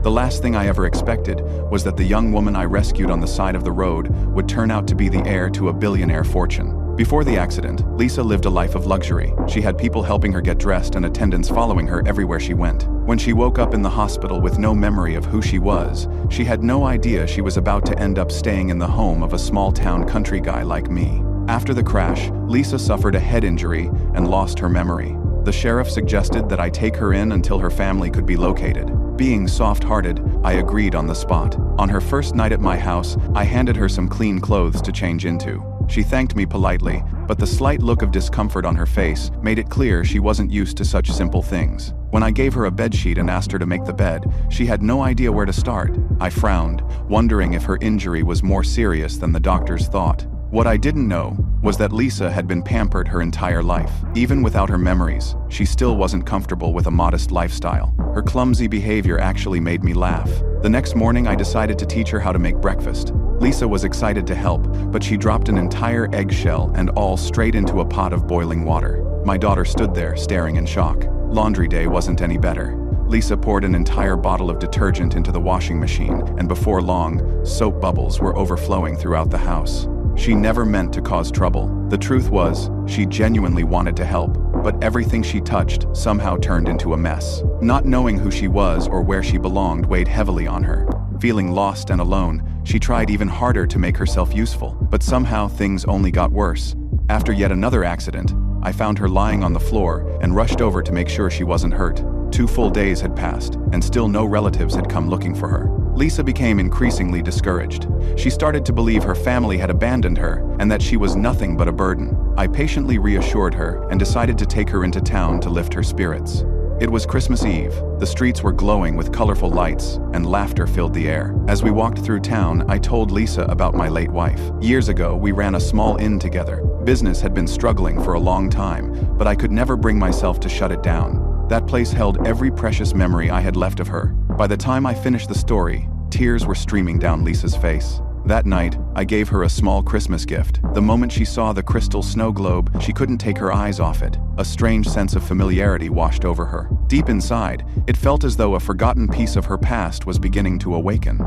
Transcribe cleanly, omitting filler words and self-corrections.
The last thing I ever expected was that the young woman I rescued on the side of the road would turn out to be the heir to a billionaire fortune. Before the accident, Lisa lived a life of luxury. She had people helping her get dressed and attendants following her everywhere she went. When she woke up in the hospital with no memory of who she was, she had no idea she was about to end up staying in the home of a small-town country guy like me. After the crash, Lisa suffered a head injury and lost her memory. The sheriff suggested that I take her in until her family could be located. Being soft-hearted, I agreed on the spot. On her first night at my house, I handed her some clean clothes to change into. She thanked me politely, but the slight look of discomfort on her face made it clear she wasn't used to such simple things. When I gave her a bedsheet and asked her to make the bed, she had no idea where to start. I frowned, wondering if her injury was more serious than the doctors thought. What I didn't know was that Lisa had been pampered her entire life. Even without her memories, she still wasn't comfortable with a modest lifestyle. Her clumsy behavior actually made me laugh. The next morning, I decided to teach her how to make breakfast. Lisa was excited to help, but she dropped an entire eggshell and all straight into a pot of boiling water. My daughter stood there, staring in shock. Laundry day wasn't any better. Lisa poured an entire bottle of detergent into the washing machine, and before long, soap bubbles were overflowing throughout the house. She never meant to cause trouble. The truth was, she genuinely wanted to help, but everything she touched somehow turned into a mess. Not knowing who she was or where she belonged weighed heavily on her. Feeling lost and alone, she tried even harder to make herself useful, but somehow things only got worse. After yet another accident, I found her lying on the floor and rushed over to make sure she wasn't hurt. 2 full days had passed, and still no relatives had come looking for her. Lisa became increasingly discouraged. She started to believe her family had abandoned her and that she was nothing but a burden. I patiently reassured her and decided to take her into town to lift her spirits. It was Christmas Eve. The streets were glowing with colorful lights, and laughter filled the air. As we walked through town, I told Lisa about my late wife. Years ago, we ran a small inn together. Business had been struggling for a long time, but I could never bring myself to shut it down. That place held every precious memory I had left of her. By the time I finished the story, tears were streaming down Lisa's face. That night, I gave her a small Christmas gift. The moment she saw the crystal snow globe, she couldn't take her eyes off it. A strange sense of familiarity washed over her. Deep inside, it felt as though a forgotten piece of her past was beginning to awaken.